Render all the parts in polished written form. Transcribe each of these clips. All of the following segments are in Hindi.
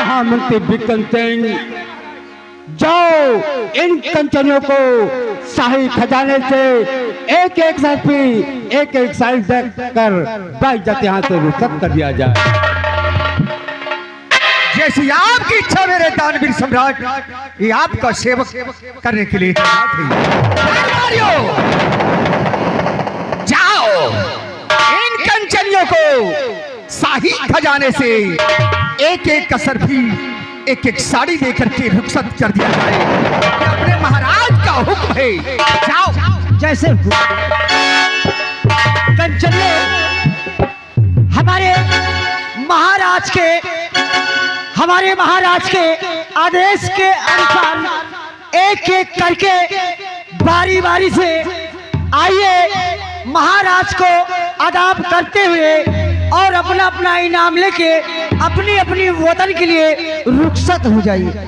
महामंत्री बिक्रम सिंह, जाओ इन कंचनियों को शाही खजाने से एक एक सर्फी एक एक साइज कर बाइज्जत यहाँ से रुखसत कर दिया जाए। जैसी आपकी इच्छा मेरे दानवीर सम्राट, ये आपका सेवक करने के लिए जाओ इन कंचनियों को शाही खजाने से एक एक कसर भी एक एक साड़ी देकर के रुखसत कर दिया जाए। अपने महाराज का हुक्म है, जाओ। जैसे कंचनियों हमारे महाराज के आदेश के अनुसार एक एक करके बारी बारी से आइए महाराज को आदाब करते हुए और अपना अपना इनाम लेके अपनी अपनी वतन के लिए रुखसत हो जाइए।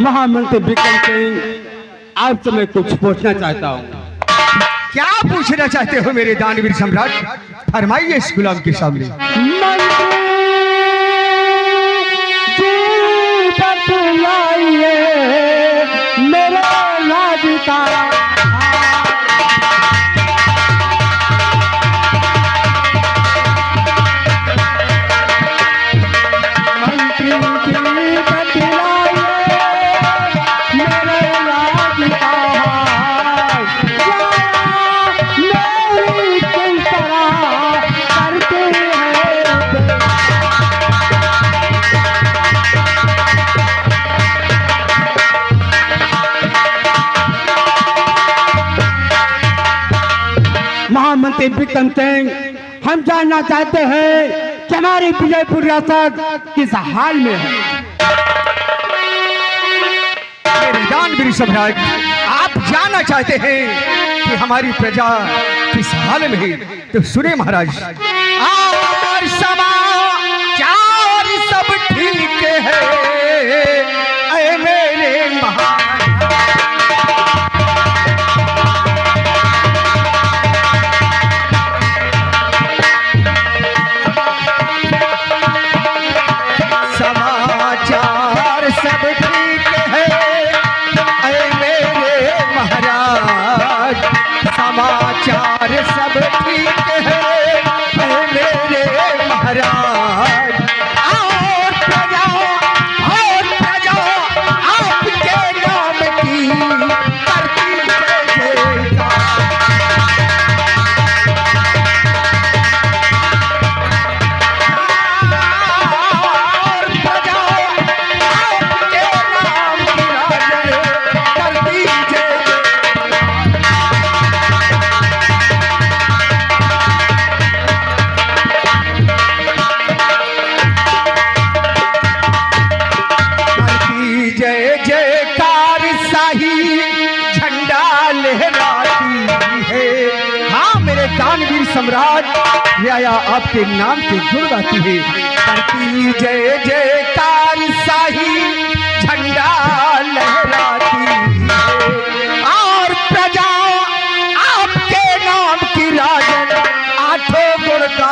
महामंत्री बिक्रम सिंह, आपसे मैं कुछ पूछना चाहता हूँ। क्या पूछना चाहते हो मेरे दानवीर सम्राट? फरमाइए इस गुलाम के सामने। मेरे राज का महामंत्री बिक्रम सिंह, हम जानना चाहते हैं कि हमारी विजयपुर रियासत किस हाल में है। मेरे दानवीर सम्राट, आप जानना चाहते हैं कि हमारी प्रजा किस हाल में है, तो सुने महाराज। और समाचार सब ठीक है ऐ मेरे महाराज। समाचार सब ठीक है मेरे महाराज। और प्रजा आपके नाम की करती जयकार। और प्रजा आपके नाम की करती जयकार। आया आपके नाम के गुण गाती है। करती जय जयकार शाही झंडा लहराती है और प्रजा आपके नाम की राजन आठों गुण का।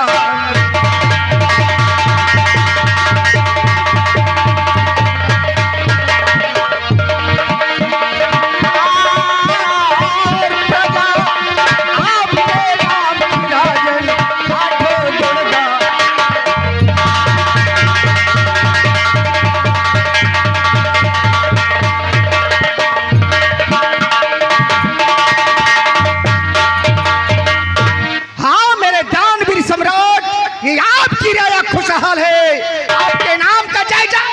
खुशहाल है आपके नाम का जय जय।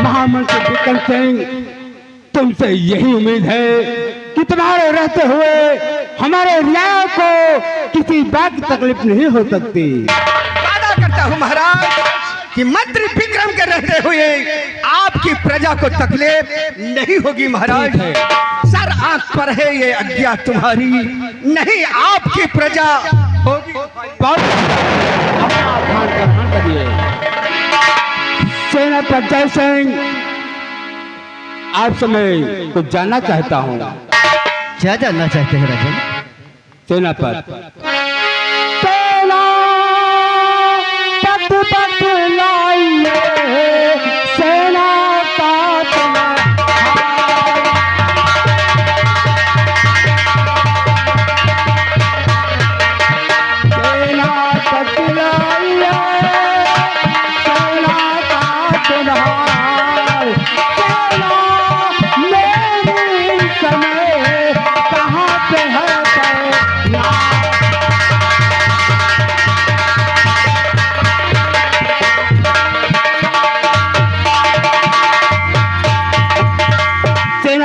महामंत्री बिक्रम सिंह, तुमसे यही उम्मीद है कि तुम्हारे रहते हुए हमारे न्याय को किसी बात की तकलीफ नहीं हो सकती। वादा करता हूँ महाराज कि मंत्री विक्रम के रहते हुए आपकी प्रजा को तकलीफ नहीं होगी। महाराज सर आंख पर है ये आज्ञा तुम्हारी, नहीं आपकी प्रजा होगी। सेनापति जय सिंह, आपसे मैं कुछ जानना चाहता हूँ। क्या जानना चाहते हैं राजन? सेनापति सेना पट पट लाइए, सेना का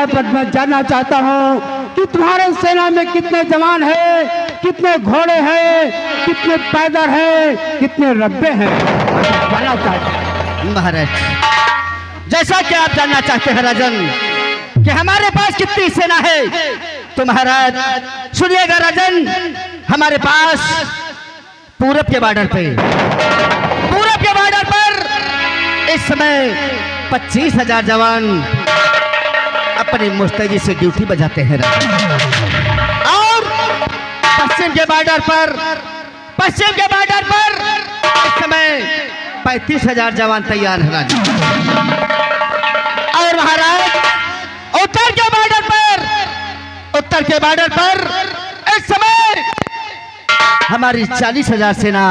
पद में जानना चाहता हूँ कि तुम्हारे सेना में कितने जवान हैं, कितने घोड़े हैं, कितने पैदल हैं, कितने रब्बे हैं, जानना चाहता हूँ। महाराज जैसा कि आप जानना चाहते हैं राजन कि हमारे पास कितनी सेना है, तो महाराज सुनिएगा राजन, हमारे पास पूरब के बॉर्डर पर इस समय 25,000 जवान अपनी मुस्तैदी से ड्यूटी बजाते हैं और पश्चिम के बॉर्डर पर इस समय 35,000 जवान तैयार हैं राजा। और महाराज उत्तर के बॉर्डर पर इस समय हमारी 40,000 सेना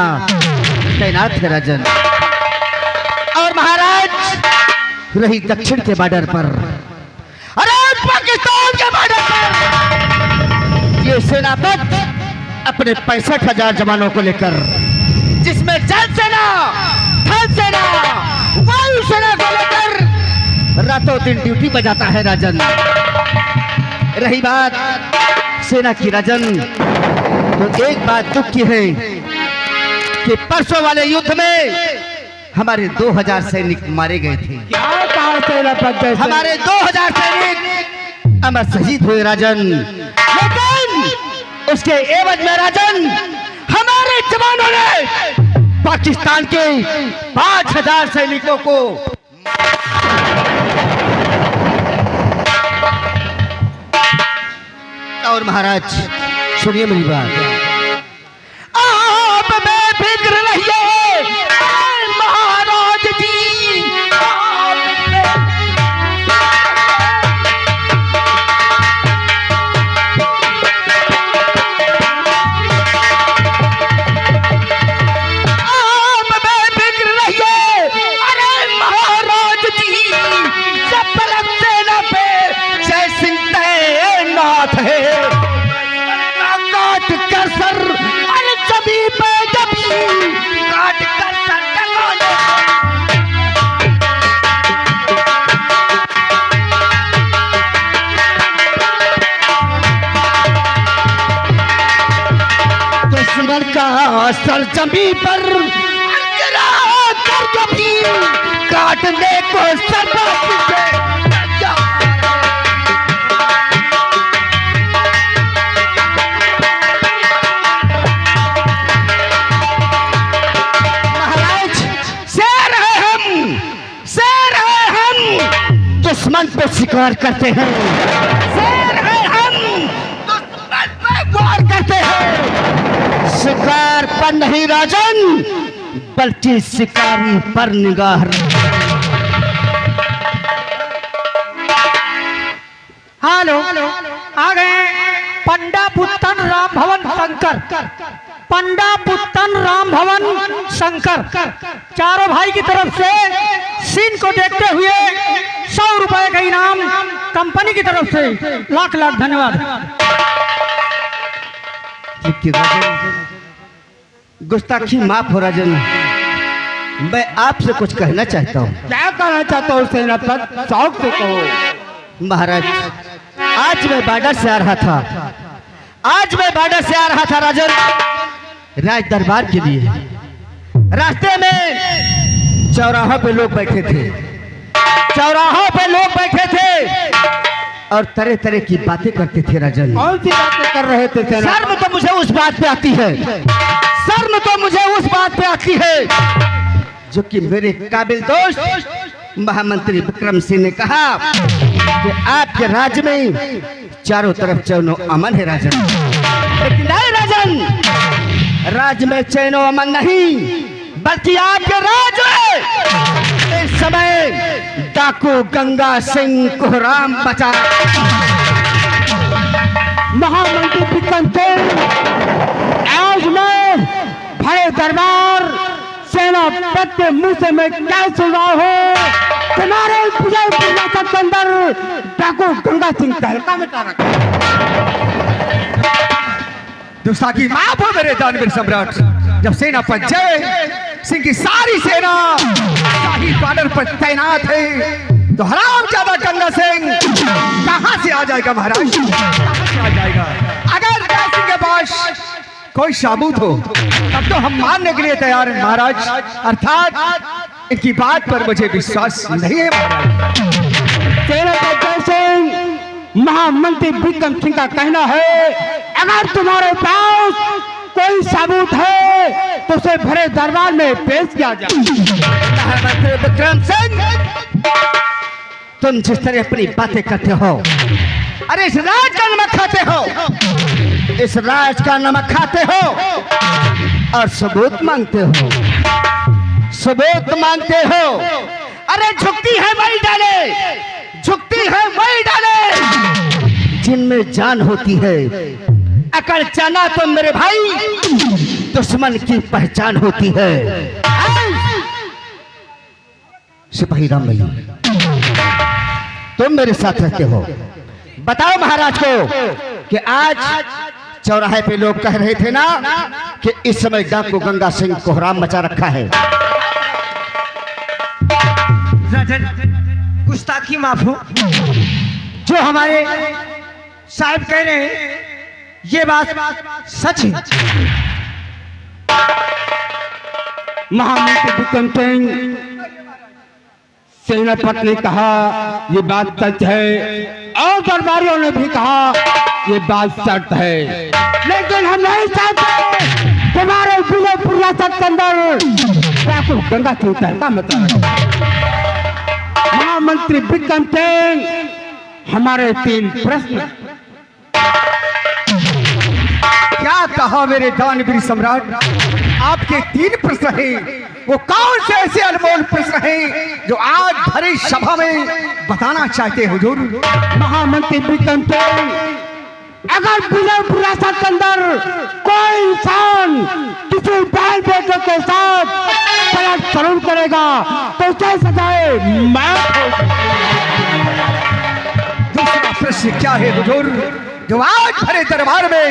तैनात है राजन। और महाराज रही दक्षिण के बॉर्डर पर, अरे पाकिस्तान के बॉर्डर पर ये सेनापति अपने 65,000 जवानों को लेकर, जिसमें जल सेना, थल सेना, वायु सेना को लेकर रातों दिन ड्यूटी बजाता है राजन। रही बात सेना की राजन, तो एक बात दुख की है कि परसों वाले युद्ध में हमारे 2000 सैनिक मारे गए थे। हमारे 2000 सैनिक अमर शहीद हुए राजन, लेकिन उसके एवज में राजन हमारे जवानों ने पाकिस्तान के 5,000 सैनिकों को और महाराज सुनिए मेरी बात, आप बेफिक्र रहिए महाराज जी, आप बेफिक्र रहिए। अरे महाराज जी, जब तक सेना पे जय सिंह तैनात है, काट कर सर अरे जबी पे जबी काट कर सर टंगाने। दुश्मन का सर जमी पर गिरा कर जबी काटने को सर शिकार करते हैं, शेर हैं हम, दुश्मन पे वार करते हैं। शिकार पर नहीं राजन, बल्कि शिकारी पर निगाह। हेलो, आ गए पंडा पुत्तन राम भवन शंकर, पंडा पुत्तन राम भवन शंकर। चारों भाई की तरफ से सीन को देखते हुए 100 रुपए का इनाम कंपनी की तरफ से। लाख लाख धन्यवाद। गुस्ताखी माफ हो राजन, मैं आपसे कुछ कहना चाहता हूँ। क्या कहना चाहता हूँ सेनापति, शौक से कहो। महाराज, आज मैं बॉर्डर से आ रहा था, राजन, राज दरबार के लिए। रास्ते में चौराहों पे लोग बैठे थे और तरह तरह की बातें करते थे राजन। कौन सी बातें कर रहे थे? शर्म तो मुझे उस बात पे आती है, जो कि मेरे काबिल दोस्त महामंत्री विक्रम सिंह ने कहा कि आपके राज्य में चारों तरफ चैनो अमन है राजन। लेकिन नहीं राजन, राज्य में चैनो अमन नहीं, बल्कि आपके राज्य में इस समय डाकू गंगा सिंह कोहराम बचा। महामंत्री विक्रम सिंह, आज मैं भरे दरबार सेनापति के मुंह से मैं क्या सुन रहा हूँ? तुम्हारे विजय प्रयासत के अंदर डाकू गंगा सिंह तहलका मचा रखा। दुस्ताखी माफ हो मेरे दानवीर सम्राट। जब सेनापति जय सिंह की सारी सेना शाही बॉर्डर पर तैनात है, तो हरामजादा गंगा सिंह कहां से आ जाएगा महाराज? कहां से आ जाएगा? अगर गंगा सिंह के पास कोई सबूत हो तब तो हम मानने के लिए तैयार हैं महाराज। अर्थात इनकी बात पर मुझे विश्वास नहीं है महाराज। सेनापति सिंह, महामंत्री विक्रम सिंह का कहना है, अगर तुम्हारे पास कोई सबूत है तो उसे भरे दरबार में पेश किया जाए। महामंत्री विक्रम सिंह, तुम जिस तरह अपनी बातें करते हो, अरे इस राज का नमक खाते हो, और सबूत मांगते हो। अरे झुकती है वही डाले जिनमें जान होती है। अकड़ जाना तो मेरे भाई दुश्मन की पहचान होती है। सिपाही राम भैया, तुम मेरे साथ रहते हो, बताओ महाराज को कि आज चौराहे पे लोग कह रहे थे ना कि इस समय डाकू गंगा सिंह कोहराम मचा रखा है। गुस्ताखी माफ हो, जो हमारे साहब कह रहे हैं ये बात सच है। महामंत्री विक्रम सिंह, सेनापति ने कहा ये बात सच है, और दरबारियों ने भी कहा ये बात सच है, लेकिन हम नहीं चाहते तुम्हारे विजयपुर रियासत के अंदर डाकू गंगा सिंह तहलका मचा रखा। महामंत्री विक्रम सिंह, हमारे 3 प्रश्न। क्या कहा मेरे दानवीर सम्राट? आपके 3 प्रश्न हैं। वो कौन से ऐसे अनमोल प्रश्न हैं जो आज भरी सभा में बताना चाहते हैं हुजूर? महामंत्री विक्रम सिंह, अगर विजयपुर रियासत के अंदर कोई इंसान किसी बहन बेटे के साथ सलूक करेगा तो उसे सजाए मौत होगी। दूसरा प्रश्न क्या है हुजूर जो आज भरे दरबार में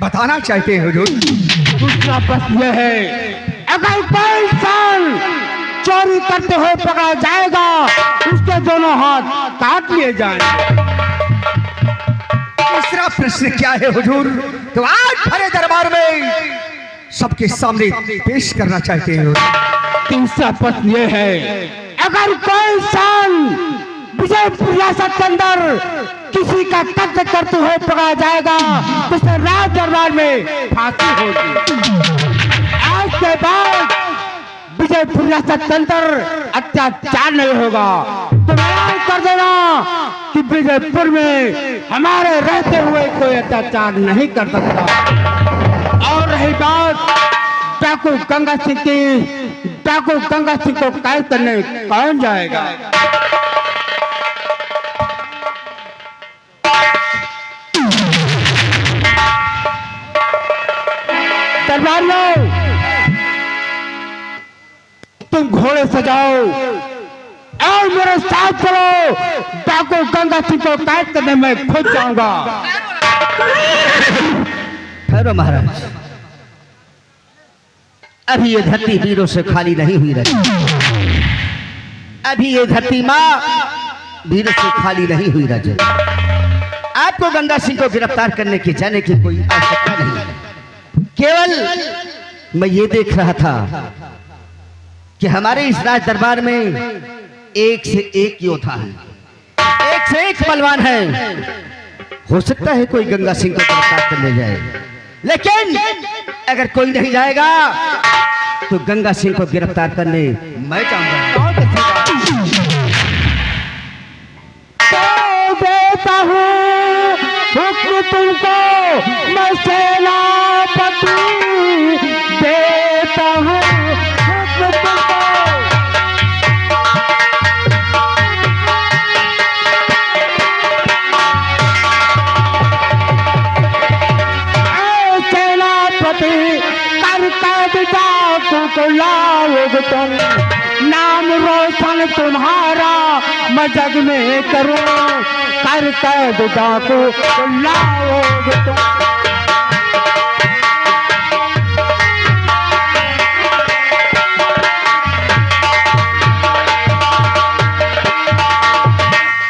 बताना चाहते हैं हुजूर? दूसरा प्रश्न यह है, अगर कोई इंसान चोरी करते हुए पकड़ा जाएगा उसके दोनों हाथ काट लिए जाएंगे। तीसरा प्रश्न क्या है हुजूर तो आज भरे दरबार में सबके सामने पेश करना चाहते हैं? तीसरा प्रश्न यह है, अगर कोई इंसान विजयपुर रियासत के अंदर किसी का कत्ल करते हुए पकड़ा जाएगा तो उसे राज दरबार में फांसी होगी। आज के बाद विजयपुर रियासत के अंदर अत्याचार नहीं होगा। तुम्हारा कर देना कि विजयपुर में हमारे रहते हुए कोई अत्याचार नहीं कर सकता। और रही बात डाकू गंगा सिंह की, डाकू गंगा सिंह को कैद करने कौन जाएगा? दरबारियों, तुम घोड़े सजाओ और मेरे साथ चलो। डाकू गंगा सिंह को कैद करने में खुद जाऊंगा। ठहरो महाराज, अभी ये धरती वीरों से खाली नहीं हुई रही। अभी ये धरती माँ वीरों से खाली नहीं हुई रही। आपको गंगा सिंह को गिरफ्तार करने के जाने की कोई आवश्यकता नहीं है। केवल मैं ये देख रहा था कि हमारे इस राज दरबार में एक से एक योद्धा है, एक से एक बलवान है। हो सकता है कोई गंगा सिंह को गिरफ्तार करने जाए, लेकिन अगर कोई नहीं जाएगा तो गंगा सिंह को गिरफ्तार करने मैं जाऊंगा। तो देता हूँ हुक्म तुमको, मैं सेनापति देता हूँ हुक्म तुमको। सेनापति करके डाकू को लाओगे तुम, नाम रोशन तुम्हारा मैं जग में करूं। करके डाकू को लाओगे तुम।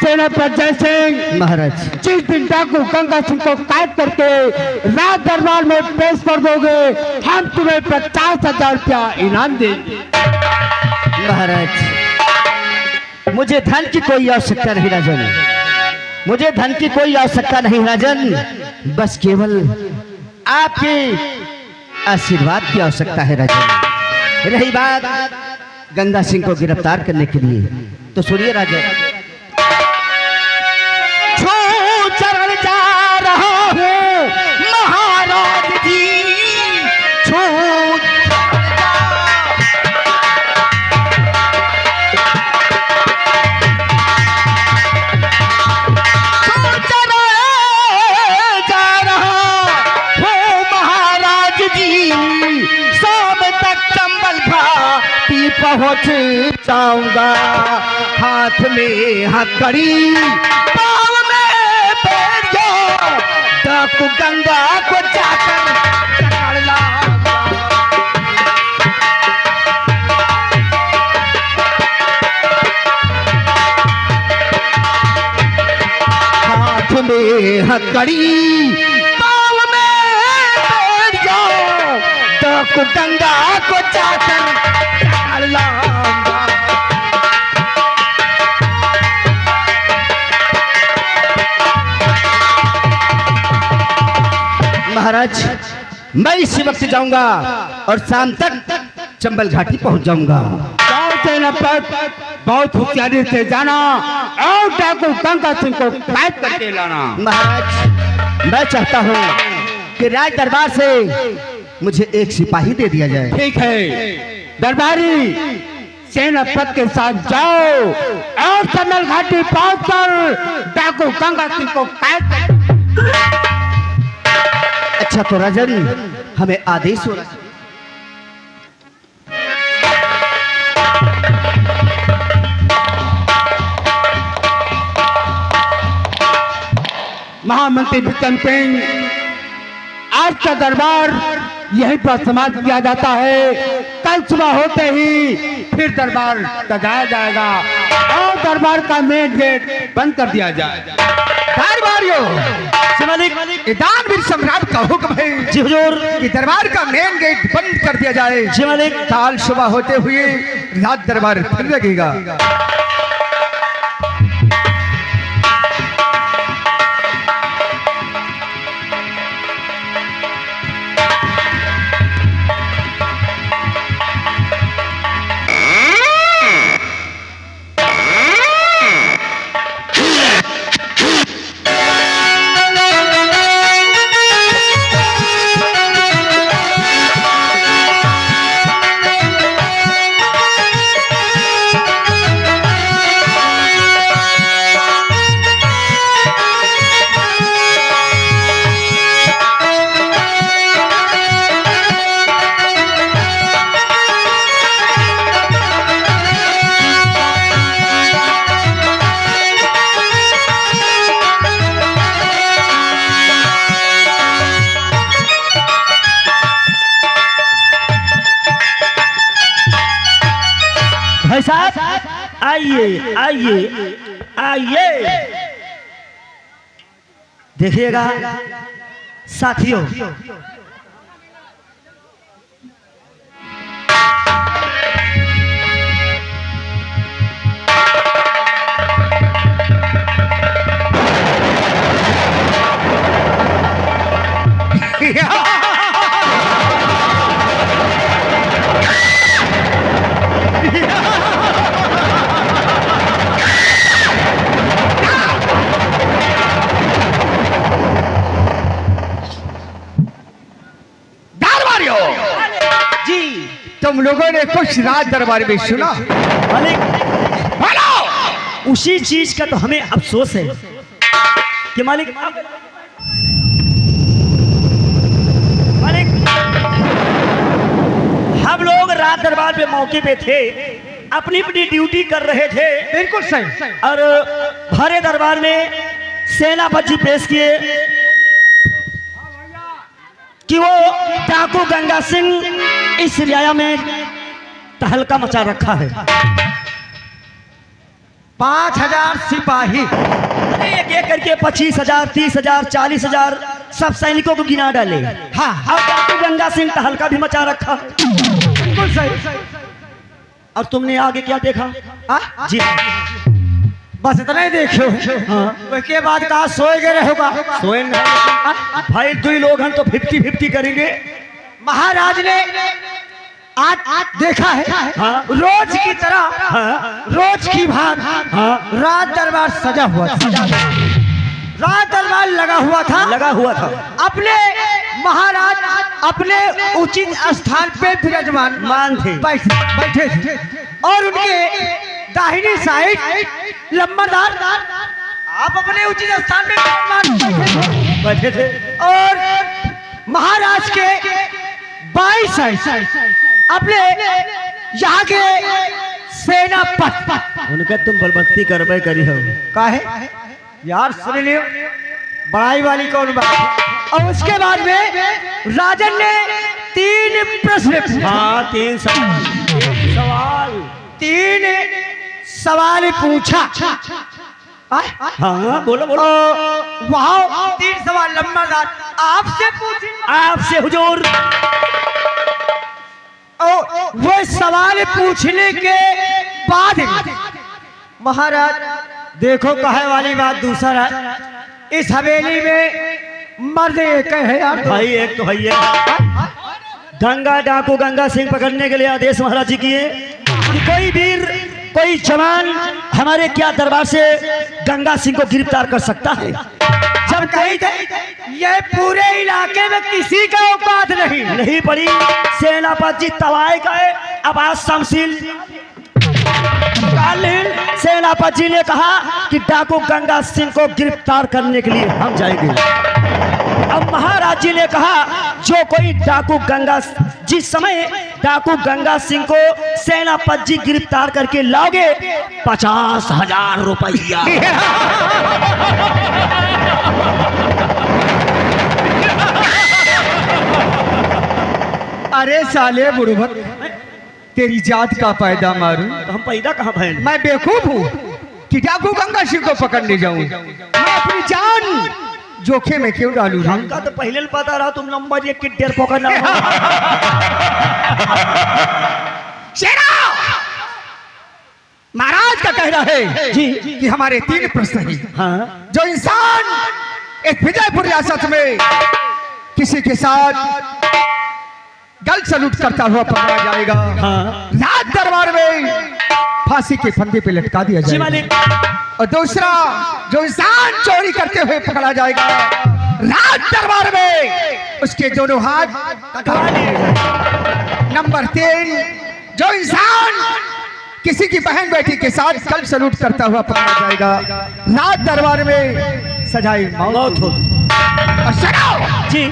सेनापति जय सिंह महाराज, जिस दिन डाकू गंगा सिंह को कैद करके राज दरबार में पेश कर दोगे, हम तुम्हें 50,000 रुपया इनाम देंगे। महाराज, मुझे धन की कोई आवश्यकता नहीं राजन, मुझे धन की कोई आवश्यकता नहीं राजन, बस केवल आपके आशीर्वाद की आवश्यकता है राजन। रही बात गंगा सिंह को गिरफ्तार करने के लिए, तो सुनिए राजन, चरण जा रहा हूँ महाराज जी, जा रहा हूँ महाराज जी, शाम तक चंबल घाटी पहुँच जाऊंगा। हाथ में हथकड़ी, डाकू गंगा को जाकर पकड़ लाऊंगा। हाथ में हथकड़ी, पाँव में बैरिया, डाकू गंगा को जाकर पकड़ लाऊंगा। महाराज, मैं इसी वक्त जाऊंगा और शाम तक चंबल घाटी पहुंच जाऊंगा। सेनापति बहुत होशियारी से जाना और डाकू गंगा सिंह को कैद करके लाना। महाराज, मैं चाहता हूं कि राज दरबार से मुझे एक सिपाही दे दिया जाए। ठीक है दरबारी, सेनापति के साथ जाओ और चंबल घाटी पहुंचकर डाकू गंगा सिंह को कैद कर। अच्छा तो राजन, हमें आदेश हो रहा है। महामंत्री विक्रम सिंह, आज का दरबार यहीं पर समाप्त किया जाता है। कल सुबह होते ही फिर दरबार सजाया जाएगा और दरबार का मेन गेट बंद कर दिया जाएगा। दरबारियों, दानवीर सम्राट का हुक्म है जी हुजूर कि दरबार का मेन गेट बंद कर दिया जाए। जी मालिक, काल सुबह होते हुए रात दरबार फिर लगेगा। आइए आइए आइए। देखिएगा साथियों, जी तुम लोगों ने कुछ राज दरबार में सुना? मालिक, बोलो। उसी चीज का तो हमें अफसोस है कि मालिक हम लोग रात दरबार पे मौके पे थे, अपनी अपनी ड्यूटी कर रहे थे। बिल्कुल सही। और भरे दरबार में सेनापति पेश किए कि वो डाकू गंगा सिंह इस रियाया में तहलका मचा रखा है। 5000 सिपाही, एक एक करके 25,000, 30,000, 40,000 सब सैनिकों को गिना डाले। हाँ और डाकू गंगा सिंह तहलका भी मचा रखा है। बिल्कुल सही। और तुमने आगे क्या देखा? हाँ? जी बस इतना ही देखो। हाँ। उसके बाद कहा सोए गए होगा। सोए नहीं भाई, 2 लोग हैं तो 50-50 करेंगे। महाराज ने आज देखा है। हाँ। रोज की तरह, हाँ। रोज की भांति हाँ। रात दरबार सजा हुआ था, रात दरबार लगा हुआ था। अपने महाराज अपने उचित स्थान पे विराजमान थे, बैठे थे और उनके दाहिनी साइड लंबरदार आप अपने उचित स्थान पे विराजमान बैठे थे। और महाराज के बाई साइड अपने यहाँ के सेनापति। उनका तुम बलबत्ती करबे करी हो काहे यार, सुन लियो, बड़ाई वाली कौन बात। और उसके बाद में राजन ने 3 प्रश्न पूछे। हाँ, 3 सवाल 3 सवाल पूछा। हाँ बोलो बोलो। वहाँ 3 सवाल लंबरदार आपसे पूछे। आपसे हुजूर। वो सवाल पूछने के बाद महाराज देखो, कहे वाली बात दूसरा है, इस हवेली में मर्द एक है यार। भाई एक तो है ये। गंगा डाकू गंगा सिंह पकड़ने के लिए आदेश महाराज जी किए कि कोई वीर, कोई जवान हमारे क्या दरबार से गंगा सिंह को गिरफ्तार कर सकता है। जब कही थे ये पूरे इलाके में किसी का औकात नहीं पड़ी। सेनापति तवाए गए। अब आज शमशील सेनापति जी ने कहा कि डाकू गंगा सिंह को गिरफ्तार करने के लिए हम जाएंगे। अब महाराज जी ने कहा जो कोई डाकू गंगा, जिस समय डाकू गंगा सिंह को सेनापति जी गिरफ्तार करके लाओगे 50,000 रुपया। अरे साले बुड़बक, तेरी जात का पैदा मारूं। तो हम पैदा कहाँ भय? मैं बेवकूफ हूँ कि डाकू गंगा सिंह को पकड़ने जाऊं। मैं अपनी जान जोखिम में क्यों डालूं? हमका तो पहले ही पता रहा तुम नंबर 1 की डेर पकड़ना। महाराज का कहना है जी कि हमारे 3 प्रश्न हैं। हाँ। जो इंसान एक विजयपुर रियासत में किसी के साथ गल सलूट करता हुआ पकड़ा जाएगा। हाँ। रात दरबार में फांसी के फंदे पे लटका दिया जी जाएगा। मालिक। और दूसरा, जो इंसान चोरी करते हुए पकड़ा जाएगा रात दरबार में उसके दोनों हाथ कटा लिए जाएंगे। नंबर 3, जो इंसान किसी की बहन बेटी के साथ गल सलूट करता हुआ पकड़ा जाएगा रात दरबार में सजाए मौत हो। और सुनो जी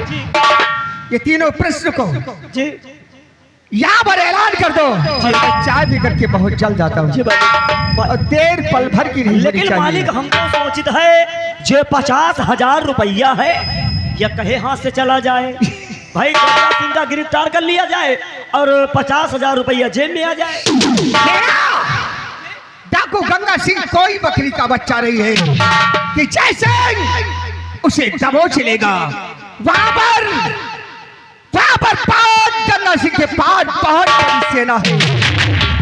ये तीनों प्रश्न को जी यहाँ पर ऐलान कर दो। चाय भी करके बहुत जल्द आता हूँ और देर पल भर की नहीं। लेकिन मालिक हम तो सोचित है जो 50,000 रुपया है यह कहे हाथ से चला जाए। भाई गंगा सिंह का गिरफ्तार कर लिया जाए और 50,000 रुपया जेब में आ जाए। डाकू गंगा सिंह कोई बकरी का बच्चा नहीं है कि जैसे उसे दबोच लेगा। वहां पर गंगा सिंह के पास बहुत बड़ी सेना है।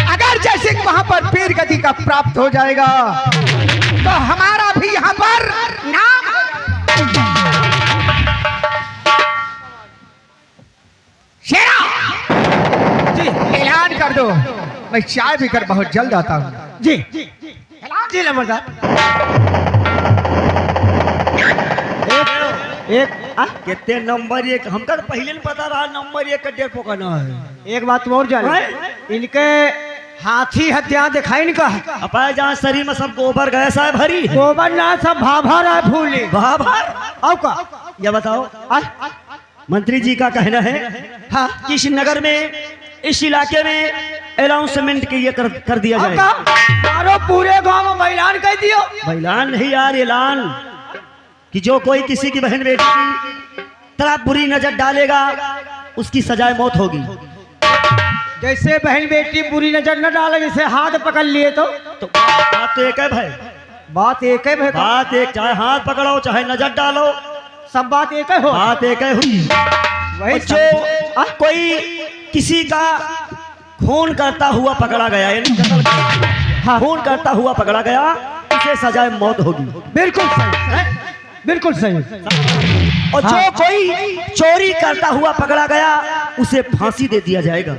अगर जैसे वहां पर वीर गति का प्राप्त हो जाएगा तो हमारा भी यहाँ पर नाम हो जाएगा। शेरा जी ऐलान कर दो, मैं चाय पीकर बहुत जल्द आता हूँ। जी जी नंबरदार। कितने नंबर एक हमका तो पहले नहीं पता रहा नंबर एक का डेट पकड़ना है। एक बात और जाने, इनके हाथी हत्या दिखाई नहीं का है। अपाय जहाँ शरीर में सब गोबर गया साहब भरी है। गोबर ना सब भाभर है फूली बाबर और का। ये बताओ मंत्री जी का कहना है हाँ कि इस नगर में इस इलाके में अनाउंसमेंट के ये कर दिया और जाए। मारो पूरे गांव में ऐलान कर दियो। ऐलान नहीं यार, ऐलान कि जो कोई किसी की बहन बेटी की तरफ बुरी नजर डालेगा उसकी सजाए मौत होगी। जैसे बहन बेटी बुरी नजर न डाले, जैसे हाथ पकड़ लिए तो बात तो एक है भाई, बात एक है भाई। बात एक, चाहे हाथ पकड़ो चाहे नजर डालो, सब बात एक है हो। बात एक है हुई। वही जो कोई किसी का खून करता हुआ पकड़ा गया, यानी कत्ल हाँ। खून करता हुआ पकड़ा गया, उसे सजाए मौत होगी। बिल्कुल सही, बिल्कुल सही। और जो कोई चोरी करता हुआ पकड़ा गया उसे फांसी दे दिया जाएगा।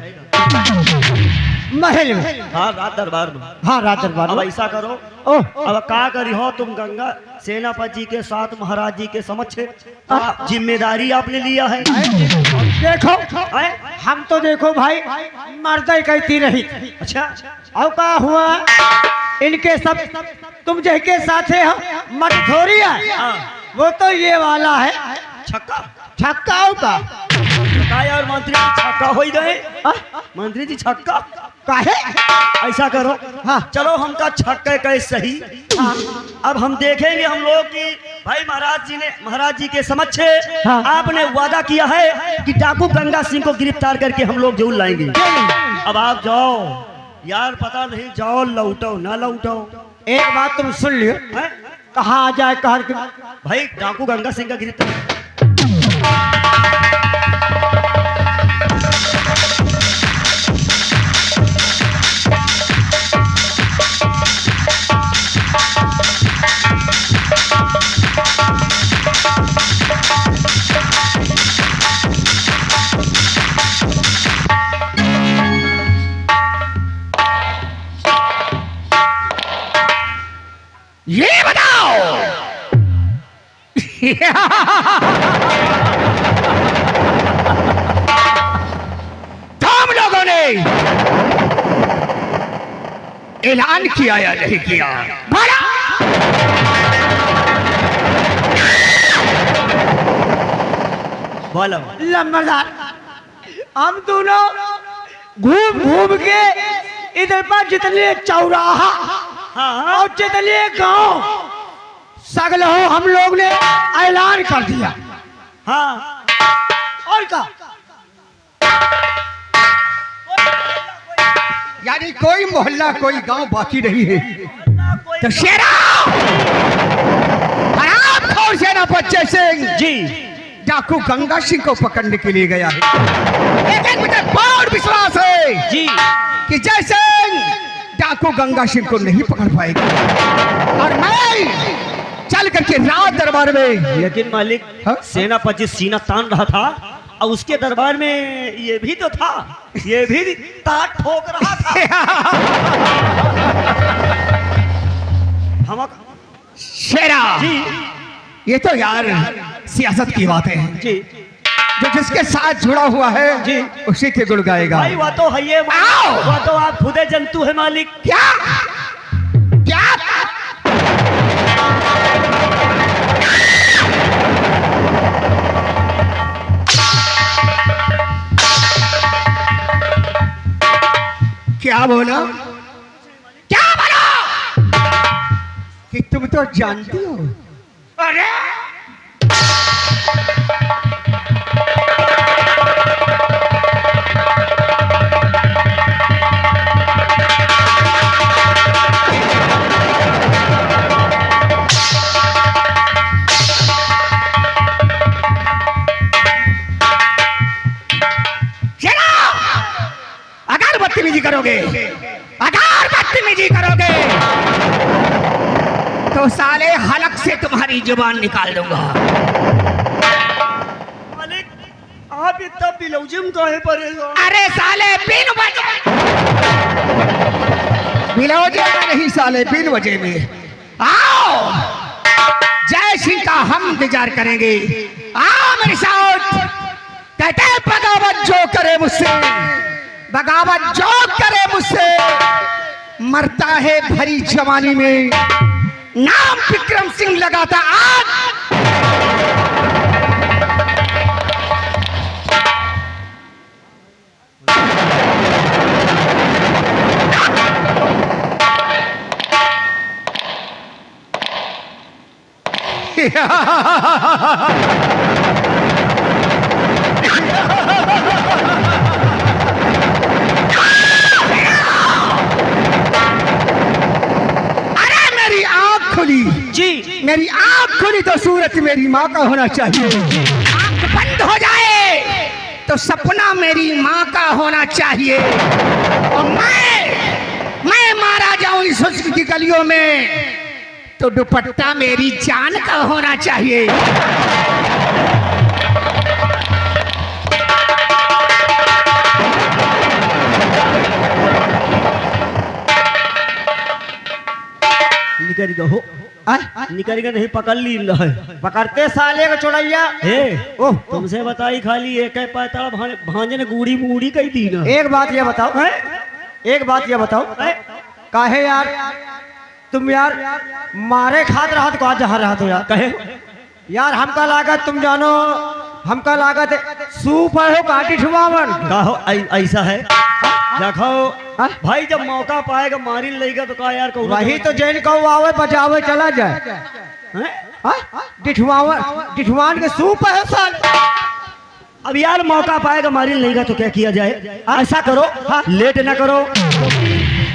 महल में हाँ, रात दरबार में। हाँ रात दरबार अब में। ऐसा करो, ओह अब का करी हो तुम गंगा सेनापति जी के साथ महाराज जी के समक्ष जिम्मेदारी आपने लिया है। देखो हैं? हम तो देखो भाई मर्दा कहती रही। अच्छा, और का हुआ इनके सब तुम जैके साथे हो मत थोड़ी है। हाँ। वो तो ये वाला है छक्का छक्का का छक्का और मंत्री जी छक्का हो ही गए। मंत्री जी छक्का काहे। ऐसा करो, हाँ। चलो हमका छक्के का सही। अब हम देखेंगे हम लोग कि भाई महाराज जी के समक्ष हाँ। आपने वादा किया है कि डाकू गंगा सिंह को गिरफ्तार करके हम लोग जरूर लाएंगे। अब आप जाओ यार, पता नहीं जाओ लौटो ना लौटो। एक बात तुम सुन लियो, हैं? कहाँ आ जाए कहा भाई डाकू गंगा सिंह का गिरफ्तार ये बताओ तुम लोगों ने ऐलान किया या नहीं किया? भला बोलो। लंबरदार हम दोनों घूम घूम के इधर पर जितने चौराहा हाँ, और जितने गांव सगल हो हम लोग ने ऐलान कर दिया। हाँ, और का यानी कोई मोहल्ला कोई गांव बाकी नहीं है। तो शेरा हराम खोर सेनापति सिंह जी डाकू गंगा सिंह को पकड़ने के लिए गया है। लेकिन मुझे बहुत विश्वास है जी कि जैसे डाकू गंगा सिंह को नहीं पकड़ पाएगा और मैं चल करके रात दरबार में। लेकिन मालिक हाँ? सेनापति सीना तान रहा था और उसके दरबार में ये भी तो था, ये भी ताक ठोक रहा था। हम शेरा जी ये तो यार सियासत की बातें हैं। जी जो जिसके साथ जुड़ा हुआ है जी उसी के गुण गाएगा। भाई वह तो है, ये वह तो आप खुदे जंतु है मालिक। क्या क्या क्या बोला? क्या बोला? कि तुम तो जानती हो। अरे बदतमीजी करोगे, अगर बदतमीजी करोगे तो साले हलक से तुम्हारी जुबान निकाल दूंगा। मालिक आप इतना बिलौजिम काहे परेशान? अरे साले बिन वजह बिलौजे में नहीं साले, बिन वजह में आओ, जय सिंह का हम इंतजार करेंगे। आओ मेरे साथ, कहते हैं बगावत जो करे मुझसे, बगावत जो करे मुझसे मरता है भरी जवानी में। नाम विक्रम सिंह लगाता आज, जी मेरी आंख खुली तो सूरत मेरी माँ का होना चाहिए, आंख बंद हो जाए तो सपना मेरी माँ का होना चाहिए, और मैं मारा जाऊं इस हुस्न की गलियों में तो दुपट्टा मेरी जान का होना चाहिए। निकल गया हो, निकल गया नहीं, पकड़ ली है। पकड़ते साले को चुड़ैया। ओह तुमसे बताई खाली एक है पता भांजन गुड़ी बूढ़ी कही दी ना। एक बात ये बताओ, एक बात ये बताओ, काहे यार तुम यार मारे खात रहा तो आज जहाँ रहा तो यार कहे यार हमका लागत तुम जानो, हमका लागत सूप हो काटी ठुमावन कहो ऐसा है देखो भाई, जब मौका पाएगा मारी लेगा तो कहा यार कहूँ वही तो जैन कहो आवे बजावे चला जाए। डिठवान के सूप है साल। अब यार मौका पाएगा मारी लेगा तो क्या किया जाए? ऐसा करो लेट ना करो,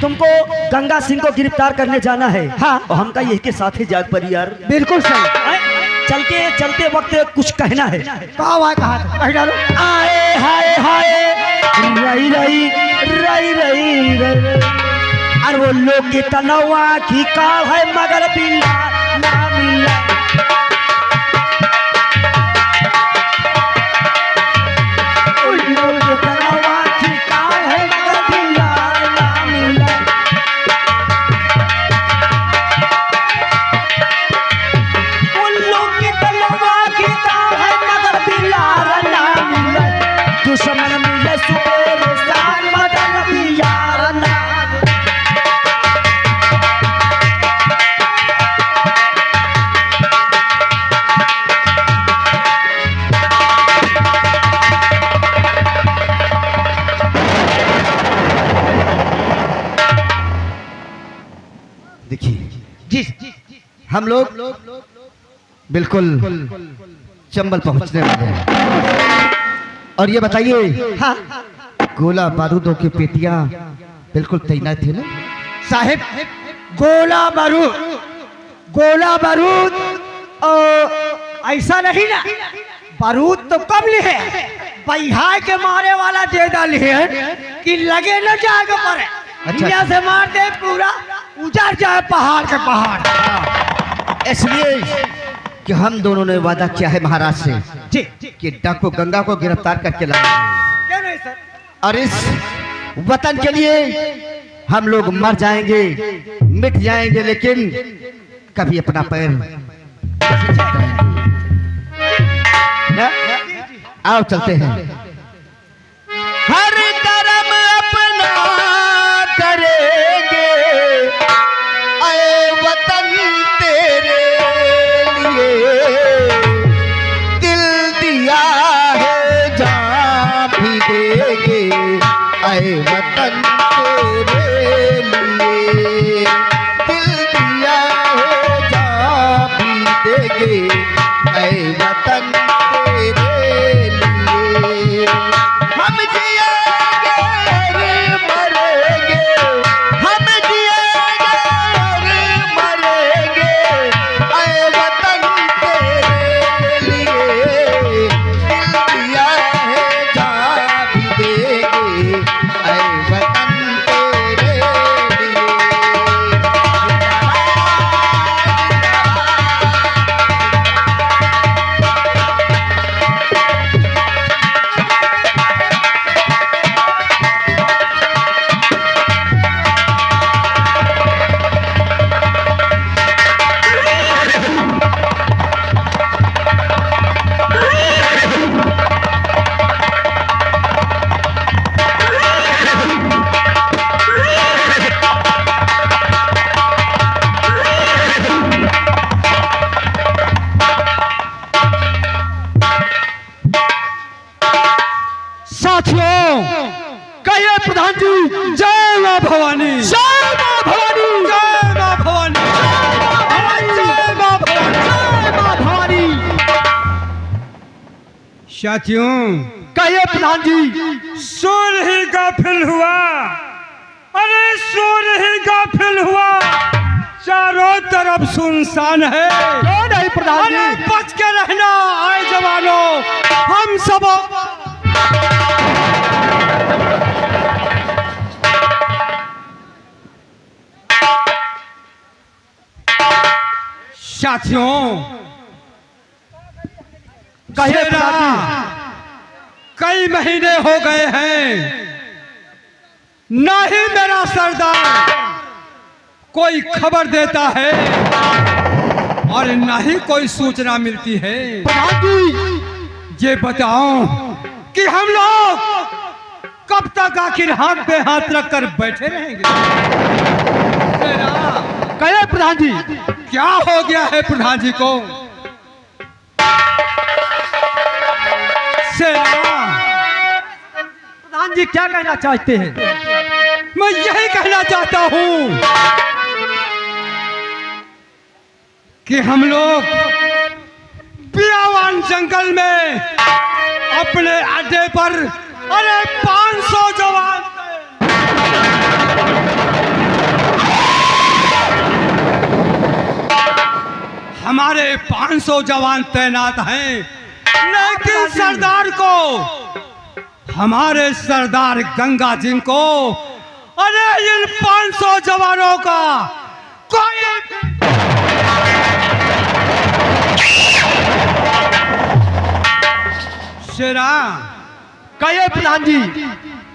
तुमको गंगा सिंह को गिरफ्तार करने जाना है। हाँ और हमका यही के साथ ही जाग पड़ी यार। बिल्कुल सही। चलते वक्त कुछ कहना है। कहा डालो। आए हाय हाय रई रई रई रई रई, अरे वो लोग की तनवा की काल है मगर बिल्ला ना मिला। उन लोग की तनवा की काल है मगर बिल्ला ना मिला। उन लोग की तनवा की काल है मगर बिल्ला ना मिला। दुश्मन मिले सुबह शान मदन बियार ना। देखिए जी, हम लोग बिल्कुल चंबल पहुंचने वाले हैं, और ये बताइए हाँ, गोला बारूदों की पेटियां बिल्कुल तैनात थे ना साहिब? गोला बारूद ऐसा नहीं ना, बारूद तो कम लिए बिहार के मारे वाला दे डाली है कि लगे न जाएगा पर अच्छा से मार दे पूरा उजड़ जाए पहाड़ के पहाड़। इसलिए कि हम दोनों ने वादा किया है महाराज से जी कि डाकू गंगा को गिरफ्तार करके लाएंगे, क्यों नहीं सर? और इस वतन के लिए हम लोग मर जाएंगे, मिट जाएंगे, लेकिन कभी अपना पैर नहीं जमाएंगे। ना? आओ चलते हैं। हर कर्म अपना करेंगे, आए वतन तेरे लिए, दिल दिया है जान भी देंगे, आए वतन तेरे लिए, दिल दिया है जान भी देंगे, आए वतन तेरे लिए। हम जिएंगे और मरेंगे, हम जिएंगे और मरेंगे, आए वतन तेरे लिए, दिल दिया है जान भी देंगे, आए वतन प्रधान जी। जय मां भवानी, जय मां भवानी, जय मां भवानी, जय मां भवानी, जय मां भवानी। साथियों, कहिए प्रधान जी। सूर्य ही गाफिल हुआ, अरे सूर्य ही गाफिल हुआ, चारों तरफ सुनसान है। क्यों नहीं प्रधान अरे जी? बच के रहना आए जवानों, हम सब। साथियों, कहिए सेना, प्रधान कई महीने हो गए हैं, ना ही मेरा सरदार कोई खबर देता है और ना ही कोई सूचना मिलती है। प्रधान जी। ये बताओ कि हम लोग कब तक आखिर हाथ पे हाथ रखकर बैठे रहेंगे? सेना, कहिए प्रधान जी। क्या हो गया है प्रधान जी को? सेना, प्रधान जी क्या कहना चाहते हैं? मैं यही कहना चाहता हूं कि हम लोग बियावान जंगल में अपने अड्डे पर, अरे 500 जवान हमारे 500 जवान तैनात हैं, लेकिन सरदार को, हमारे सरदार गंगा जी को, अरे इन 500 जवानों का कोई शेरा, कहिए प्रधान जी।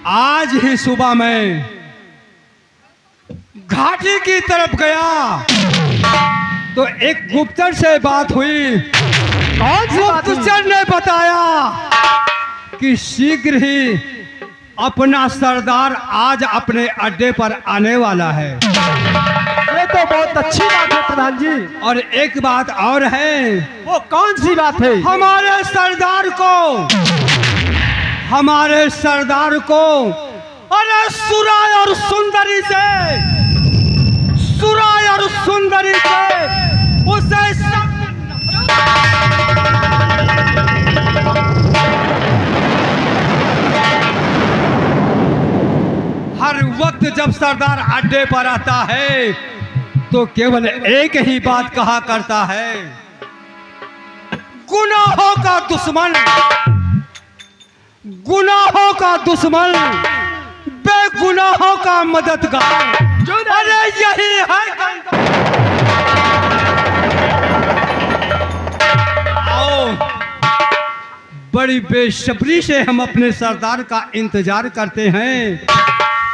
आज ही सुबह में घाटी की तरफ गया तो एक गुप्तचर से बात हुई। कौन सी बात हुई? गुप्तचर ने बताया कि शीघ्र ही अपना सरदार आज अपने अड्डे पर आने वाला है। ये तो बहुत अच्छी बात है प्रधान जी। और एक बात और है, वो कौन सी बात है? हमारे सरदार को अरे सुराय और सुंदरी से उसे हर वक्त जब सरदार अड्डे पर आता है तो केवल एक ही बात कहा करता है, गुनाहों का दुश्मन, बेगुनाहों का मददगार। अरे यही है। आओ, बड़ी बेसब्री से हम अपने सरदार का इंतजार करते हैं,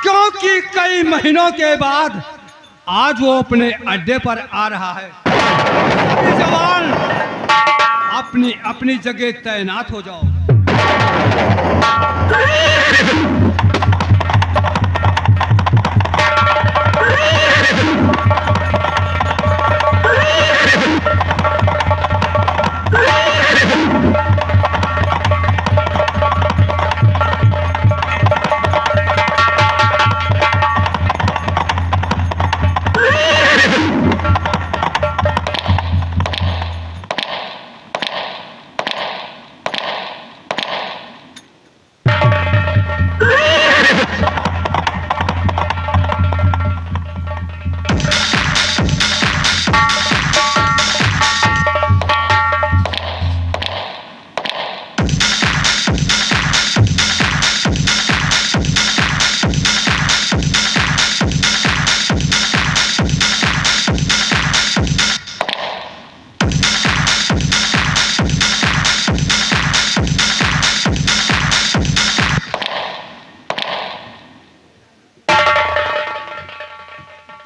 क्योंकि कई महीनों के बाद आज वो अपने अड्डे पर आ रहा है। सभी जवान अपनी अपनी जगह तैनात हो जाओ।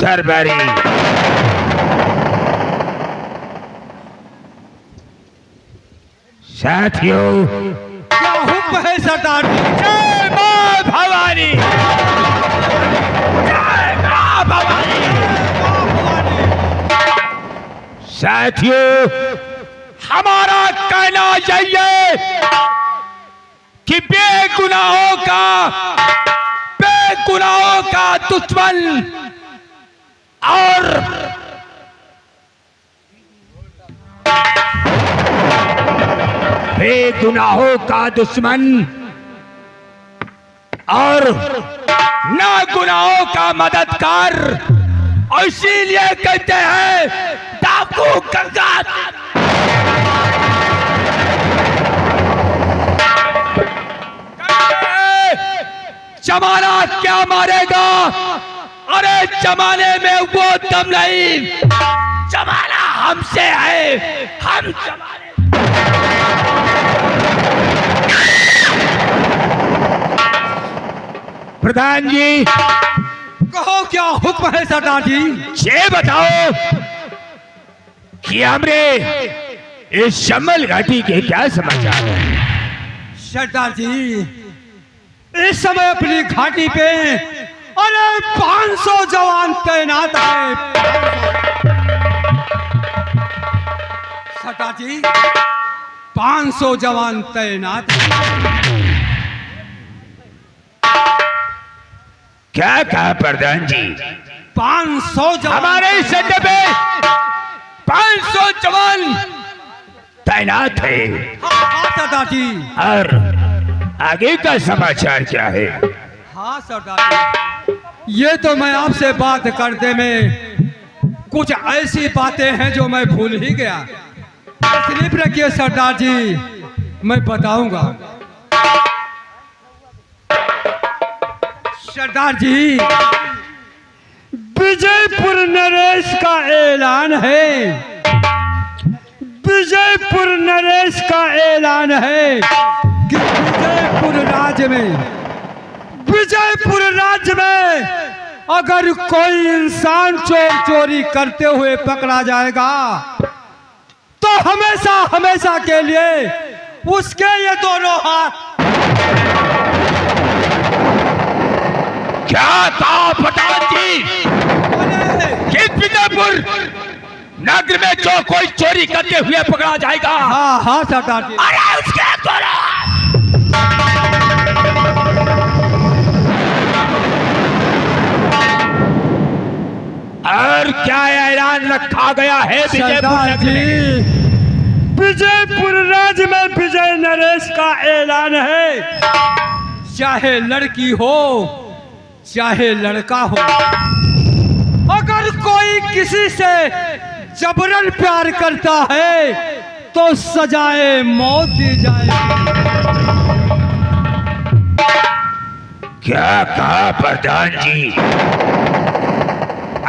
दरबारी साथियों, क्या हुक्म है सरदार? जय मां भवानी, जय मां भवानी। साथियों, हमारा कहना चाहिए कि बेगुनाहों का का दुश्मन और बेगुनाहों का दुश्मन और नागुनाहों का मददगार, और इसीलिए कहते हैं डाकू गंगा। जमाना क्या मारेगा? अरे जमाने में वो दम नहीं, जमाना हमसे है, हम जमाने। प्रधान जी, कहो क्या हुक्म है सरदार जी? ये बताओ कि हमरे इस शमल घाटी के क्या समाचार हैं? सरदार जी, इस समय अपनी घाटी पे अरे 500 जवान तैनात है। सरदार जी, 500 जवान तैनात है। क्या कहा प्रधान जी? 500 जवान हमारे इस अड्डे पे 500 जवान तैनात है। हाँ सरदार जी। और आगे का समाचार क्या है? हाँ सरदार जी, ये तो मैं आपसे बात करते में कुछ ऐसी बातें हैं जो मैं भूल ही गया। तसलीफ रखिए सरदार जी, मैं बताऊंगा। सरदार जी, विजयपुर नरेश का ऐलान है। विजयपुर नरेश का ऐलान है कि विजयपुर राज्य में अगर कोई इंसान चोरी करते हुए पकड़ा जाएगा तो हमेशा हमेशा के लिए उसके ये दोनों हाथ। क्या कहा प्रधान जी? कि विजयपुर नगर में जो कोई चोरी करते हुए पकड़ा जाएगा, हाँ हाँ सरदार जी, अरे उसके दोनों और क्या ऐलान रखा गया है विजयपुर सरदार नगर में? जी, विजयपुर राज्य में विजय नरेश का ऐलान है। चाहे लड़की हो चाहे लड़का हो, अगर कोई किसी से जबरन प्यार करता है तो सजाए मौत दी जाएगी। क्या कहा प्रधान जी?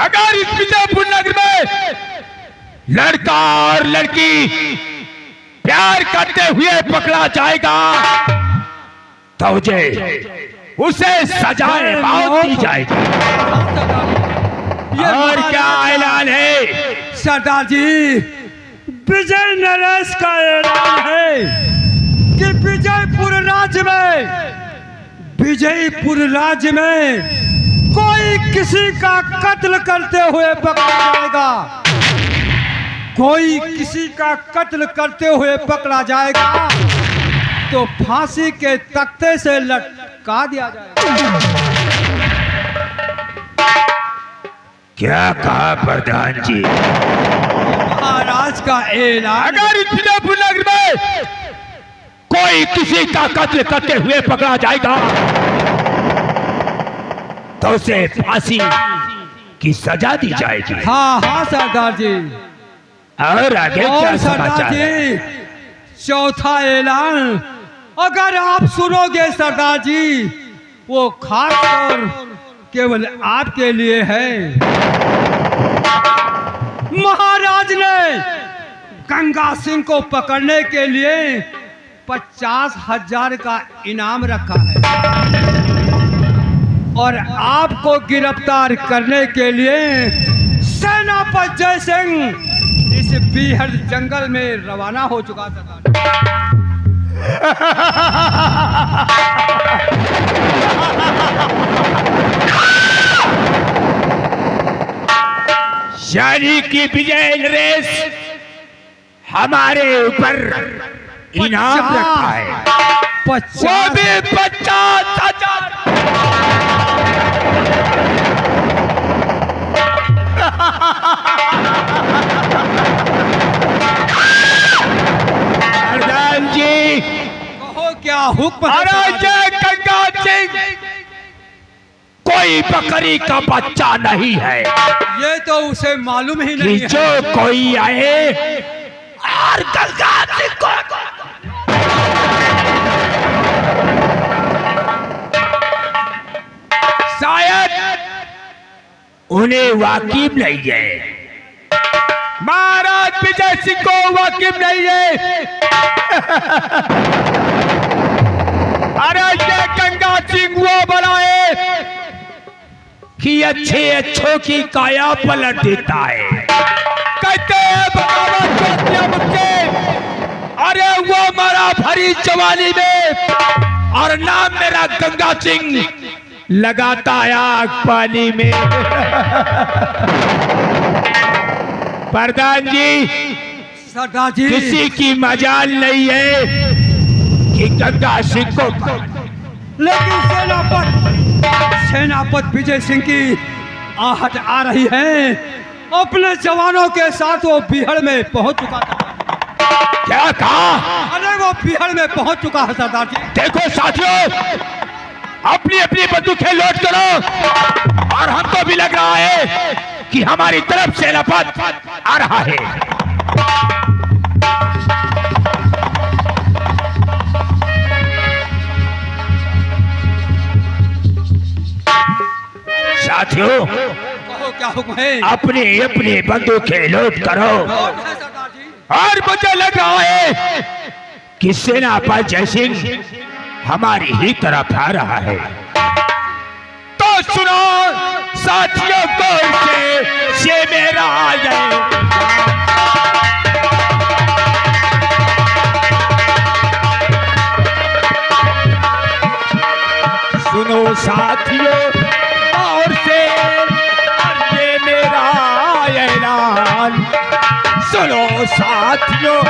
अगर इस विजयपुर नगर में लड़का और लड़की प्यार करते हुए पकड़ा जाएगा तो उसे सजाए मौत दी जाएगी। और क्या ऐलान है? सरदार जी, विजय नरेश का ऐलान है कि विजयपुर राज्य में कोई किसी का कत्ल करते हुए पकड़ा जाएगा, कोई किसी का कत्ल करते हुए पकड़ा जाएगा तो फांसी के तख्ते से लटका दिया जाएगा। क्या कहा प्रधान जी? महाराज का ऐलान। अगर इस विजयपुर नगर में कोई किसी का कत्ल करते हुए पकड़ा जाएगा तो उसे फांसी की सजा दी जाएगी। हाँ हाँ सरदार जी। और आगे क्या और सरदार समाचार है? जी, चौथा ऐलान अगर आप सुनोगे सरदार जी, वो खास तौर केवल आपके लिए है। महाराज ने गंगा सिंह को पकड़ने के लिए 50,000 का इनाम रखा है और आपको गिरफ्तार करने के लिए सेनापति जय सिंह इस बीहड़ जंगल में रवाना हो चुका था। यानी कि विजय नरेश हमारे ऊपर इनाम रखा है, वो भी 50,000। हुक्म है अरे सरदार ये गंगा सिंह कोई बकरी का बच्चा नहीं है जी। ये तो उसे मालूम ही कि नहीं है। जो कोई आए और गंगा सिंह को शायद उन्हें वाकिफ नहीं है, महाराज विजय सिंह को वाकिफ नहीं है। अरे ये गंगा सिंह वो बनाए कि अच्छे अच्छों की काया पलट देता है। कहते हैं बगावत कर दिया मुझसे, अरे वो मरा भरी जवानी में और नाम मेरा गंगा सिंह, लगाता है आग पानी में। प्रधान जी, सरदार जी किसी की मजाल नहीं है कि गंगा सिंह को लेकिन सेनापति विजय सिंह की आहट आ रही है। अपने जवानों के साथ वो बिहड़ में पहुंच चुका था। क्या कहा? अरे वो बिहड़ में पहुंच चुका है सरदार जी। देखो साथियों, अपनी अपनी बंदूकें लोड करो और हमको भी लग रहा है कि हमारी तरफ सेनापति आ रहा है। साथियों, कहो क्या हुक्म है? अपनी अपनी बंदूकें लोड करो है सरदार जी। और मुझे लग रहा है कि सेनापति जयसिंह हमारी ही तरफ आ रहा है। तो सुनो साथियों, को से मेरा जय। सुनो साथियों, और से ये मेरा ऐलान। सुनो साथियों,